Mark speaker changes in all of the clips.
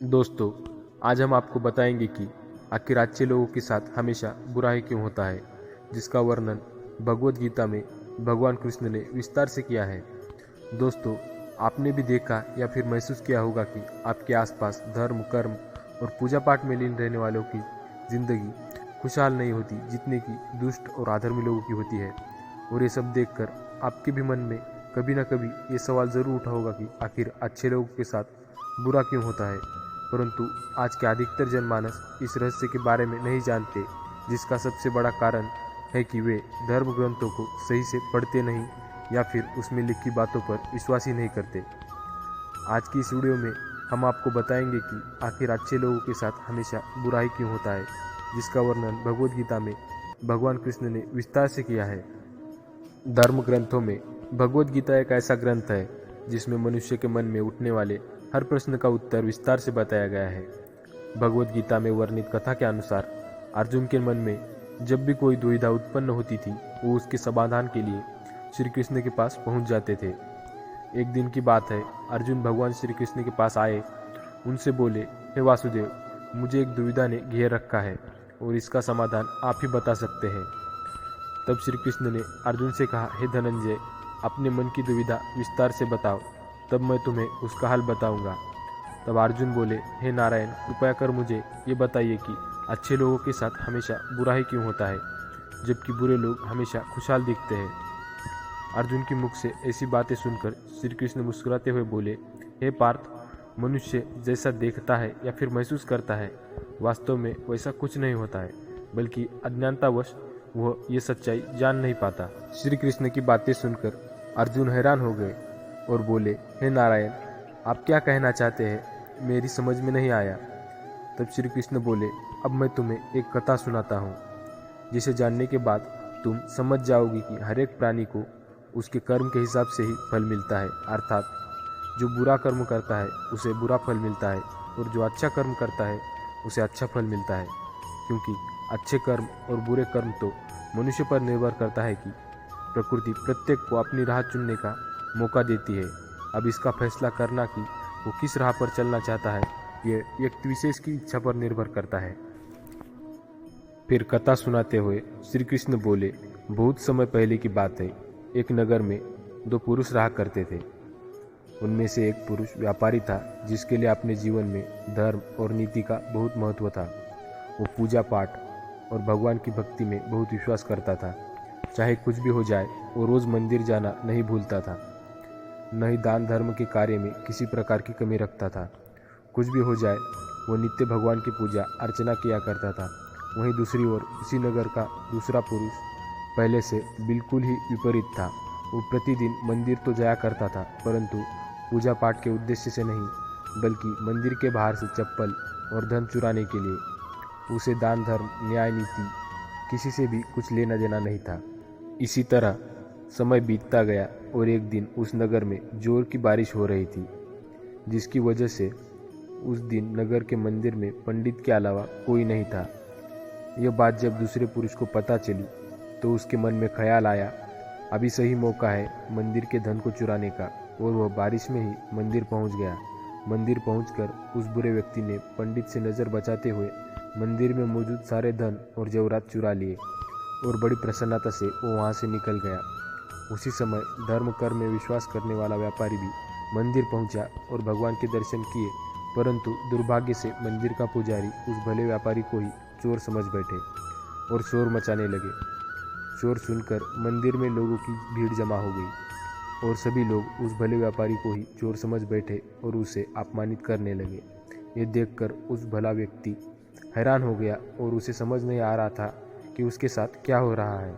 Speaker 1: दोस्तों, आज हम आपको बताएंगे कि आखिर अच्छे लोगों के साथ हमेशा बुरा ही क्यों होता है, जिसका वर्णन भगवद गीता में भगवान कृष्ण ने विस्तार से किया है। दोस्तों, आपने भी देखा या फिर महसूस किया होगा कि आपके आसपास धर्म, कर्म और पूजा पाठ में लीन रहने वालों की जिंदगी खुशहाल नहीं होती जितने की दुष्ट और अधर्मी लोगों की होती है। और ये सब देखकर आपके भी मन में कभी ना कभी ये सवाल ज़रूर उठा होगा कि आखिर अच्छे लोगों के साथ बुरा क्यों होता है। परंतु आज के अधिकतर जनमानस इस रहस्य के बारे में नहीं जानते, जिसका सबसे बड़ा कारण है कि वे धर्म ग्रंथों को सही से पढ़ते नहीं या फिर उसमें लिखी बातों पर विश्वास ही नहीं करते। आज की इस वीडियो में हम आपको बताएंगे कि आखिर अच्छे लोगों के साथ हमेशा बुरा ही क्यों होता है, जिसका वर्णन भगवद गीता में भगवान कृष्ण ने विस्तार से किया है। धर्म ग्रंथों में भगवद गीता एक ऐसा ग्रंथ है जिसमें मनुष्य के मन में उठने वाले हर प्रश्न का उत्तर विस्तार से बताया गया है। भगवद गीता में वर्णित कथा के अनुसार अर्जुन के मन में जब भी कोई दुविधा उत्पन्न होती थी, वो उसके समाधान के लिए श्री कृष्ण के पास पहुंच जाते थे। एक दिन की बात है, अर्जुन भगवान श्री कृष्ण के पास आए, उनसे बोले, हे वासुदेव, मुझे एक दुविधा ने घेर रखा है और इसका समाधान आप ही बता सकते हैं। तब श्री कृष्ण ने अर्जुन से कहा, हे धनंजय, अपने मन की दुविधा विस्तार से बताओ, तब मैं तुम्हें उसका हल बताऊंगा। तब अर्जुन बोले, हे नारायण, कृपया कर मुझे ये बताइए कि अच्छे लोगों के साथ हमेशा बुरा ही क्यों होता है, जबकि बुरे लोग हमेशा खुशहाल दिखते हैं। अर्जुन के मुख से ऐसी बातें सुनकर श्री कृष्ण मुस्कुराते हुए बोले, हे पार्थ, मनुष्य जैसा देखता है या फिर महसूस करता है, वास्तव में वैसा कुछ नहीं होता है, बल्कि अज्ञानतावश वह ये सच्चाई जान नहीं पाता। श्री कृष्ण की बातें सुनकर अर्जुन हैरान हो गए और बोले, हे नारायण, आप क्या कहना चाहते हैं, मेरी समझ में नहीं आया। तब श्री कृष्ण बोले, अब मैं तुम्हें एक कथा सुनाता हूँ, जिसे जानने के बाद तुम समझ जाओगी कि हर एक प्राणी को उसके कर्म के हिसाब से ही फल मिलता है। अर्थात जो बुरा कर्म करता है उसे बुरा फल मिलता है और जो अच्छा कर्म करता है उसे अच्छा फल मिलता है, क्योंकि अच्छे कर्म और बुरे कर्म तो मनुष्य पर निर्भर करता है कि प्रकृति प्रत्येक को अपनी राह चुनने का मौका देती है। अब इसका फैसला करना कि वो किस राह पर चलना चाहता है, ये व्यक्ति विशेष की इच्छा पर निर्भर करता है। फिर कथा सुनाते हुए श्री कृष्ण बोले, बहुत समय पहले की बात है, एक नगर में दो पुरुष रहा करते थे। उनमें से एक पुरुष व्यापारी था, जिसके लिए अपने जीवन में धर्म और नीति का बहुत महत्व था। वो पूजा पाठ और भगवान की भक्ति में बहुत विश्वास करता था। चाहे कुछ भी हो जाए, वो रोज़ मंदिर जाना नहीं भूलता था, न ही दान धर्म के कार्य में किसी प्रकार की कमी रखता था। कुछ भी हो जाए, वो नित्य भगवान की पूजा अर्चना किया करता था। वहीं दूसरी ओर उसी नगर का दूसरा पुरुष पहले से बिल्कुल ही विपरीत था। वो प्रतिदिन मंदिर तो जाया करता था, परंतु पूजा पाठ के उद्देश्य से नहीं, बल्कि मंदिर के बाहर से चप्पल और धन चुराने के लिए। उसे दान धर्म, न्याय नीति किसी से भी कुछ लेना देना नहीं था। इसी तरह समय बीतता गया और एक दिन उस नगर में जोर की बारिश हो रही थी, जिसकी वजह से उस दिन नगर के मंदिर में पंडित के अलावा कोई नहीं था। यह बात जब दूसरे पुरुष को पता चली तो उसके मन में ख्याल आया, अभी सही मौका है मंदिर के धन को चुराने का, और वह बारिश में ही मंदिर पहुंच गया। मंदिर पहुंचकर उस बुरे व्यक्ति ने पंडित से नज़र बचाते हुए मंदिर में मौजूद सारे धन और जेवरात चुरा लिए और बड़ी प्रसन्नता से वो वहाँ से निकल गया। उसी समय धर्म कर्म में विश्वास करने वाला व्यापारी भी मंदिर पहुंचा और भगवान के दर्शन किए, परंतु दुर्भाग्य से मंदिर का पुजारी उस भले व्यापारी को ही चोर समझ बैठे और शोर मचाने लगे। शोर सुनकर मंदिर में लोगों की भीड़ जमा हो गई और सभी लोग उस भले व्यापारी को ही चोर समझ बैठे और उसे अपमानित करने लगे। ये देखकर उस भला व्यक्ति हैरान हो गया और उसे समझ नहीं आ रहा था कि उसके साथ क्या हो रहा है।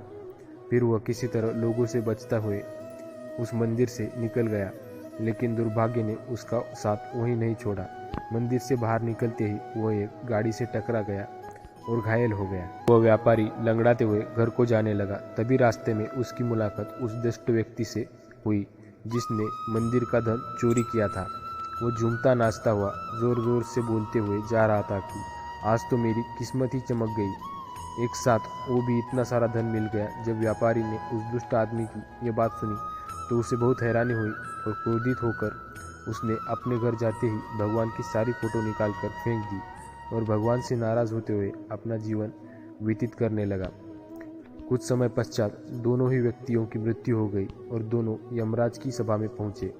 Speaker 1: फिर वह किसी तरह लोगों से बचता हुए उस मंदिर से निकल गया, लेकिन दुर्भाग्य ने उसका साथ वहीं नहीं छोड़ा। मंदिर से बाहर निकलते ही वह एक गाड़ी से टकरा गया और घायल हो गया। वह व्यापारी लंगड़ाते हुए घर को जाने लगा। तभी रास्ते में उसकी मुलाकात उस दुष्ट व्यक्ति से हुई, जिसने मंदिर का धन चोरी किया था। वो झूमता नाचता हुआ जोर जोर से बोलते हुए जा रहा था कि आज तो मेरी किस्मत ही चमक गई। एक साथ वो भी इतना सारा धन मिल गया। जब व्यापारी ने उस दुष्ट आदमी की ये बात सुनी तो उसे बहुत हैरानी हुई और क्रोधित होकर उसने अपने घर जाते ही भगवान की सारी फोटो निकाल कर फेंक दी और भगवान से नाराज होते हुए अपना जीवन व्यतीत करने लगा। कुछ समय पश्चात दोनों ही व्यक्तियों की मृत्यु हो गई और दोनों यमराज की सभा में पहुंचे।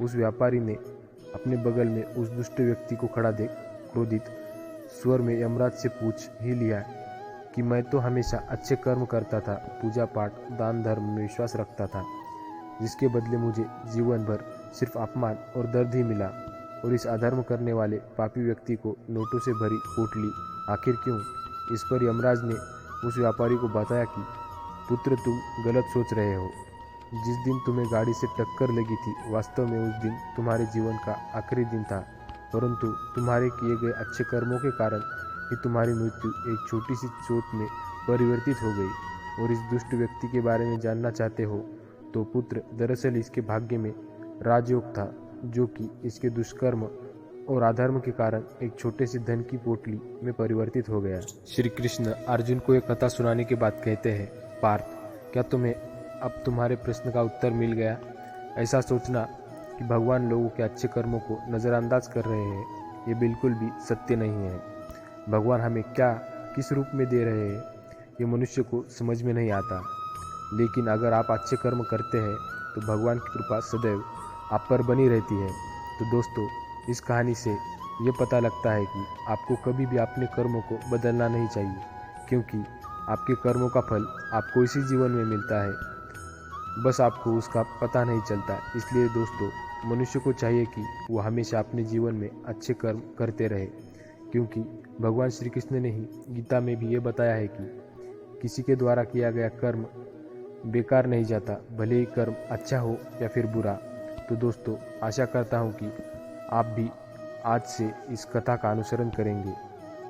Speaker 1: उस व्यापारी ने अपने बगल में उस दुष्ट व्यक्ति को खड़ा देख क्रोधित स्वर में यमराज से पूछ ही लिया कि मैं तो हमेशा अच्छे कर्म करता था, पूजा पाठ, दान धर्म में विश्वास रखता था, जिसके बदले मुझे जीवन भर सिर्फ अपमान और दर्द ही मिला, और इस अधर्म करने वाले पापी व्यक्ति को नोटों से भरी पोटली आखिर क्यों? इस पर यमराज ने उस व्यापारी को बताया कि पुत्र, तुम गलत सोच रहे हो। जिस दिन तुम्हें गाड़ी से टक्कर लगी थी, वास्तव में उस दिन तुम्हारे जीवन का आखिरी दिन था, परंतु तुम्हारे किए गए अच्छे कर्मों के कारण ही तुम्हारी मृत्यु एक छोटी सी चोट में परिवर्तित हो गई। और इस दुष्ट व्यक्ति के बारे में जानना चाहते हो तो पुत्र, दरअसल इसके भाग्य में राजयोग था, जो कि इसके दुष्कर्म और अधर्म के कारण एक छोटे से धन की पोटली में परिवर्तित हो गया। श्री कृष्ण अर्जुन को एक कथा सुनाने के बाद कहते हैं, पार्थ, क्या तुम्हें अब तुम्हारे प्रश्न का उत्तर मिल गया? ऐसा सोचना कि भगवान लोगों के अच्छे कर्मों को नज़रअंदाज कर रहे हैं, ये बिल्कुल भी सत्य नहीं है। भगवान हमें क्या किस रूप में दे रहे हैं, ये मनुष्य को समझ में नहीं आता। लेकिन अगर आप अच्छे कर्म करते हैं तो भगवान की कृपा सदैव आप पर बनी रहती है। तो दोस्तों, इस कहानी से ये पता लगता है कि आपको कभी भी अपने कर्मों को बदलना नहीं चाहिए, क्योंकि आपके कर्मों का फल आपको इसी जीवन में मिलता है, बस आपको उसका पता नहीं चलता। इसलिए दोस्तों, मनुष्य को चाहिए कि वो हमेशा अपने जीवन में अच्छे कर्म करते रहे, क्योंकि भगवान श्री कृष्ण ने ही गीता में भी ये बताया है कि किसी के द्वारा किया गया कर्म बेकार नहीं जाता, भले ही कर्म अच्छा हो या फिर बुरा। तो दोस्तों, आशा करता हूँ कि आप भी आज से इस कथा का अनुसरण करेंगे।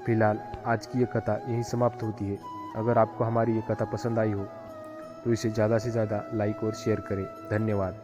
Speaker 1: फिलहाल आज की ये कथा यहीं समाप्त होती है। अगर आपको हमारी ये कथा पसंद आई हो तो इसे ज़्यादा से ज़्यादा लाइक और शेयर करें। धन्यवाद।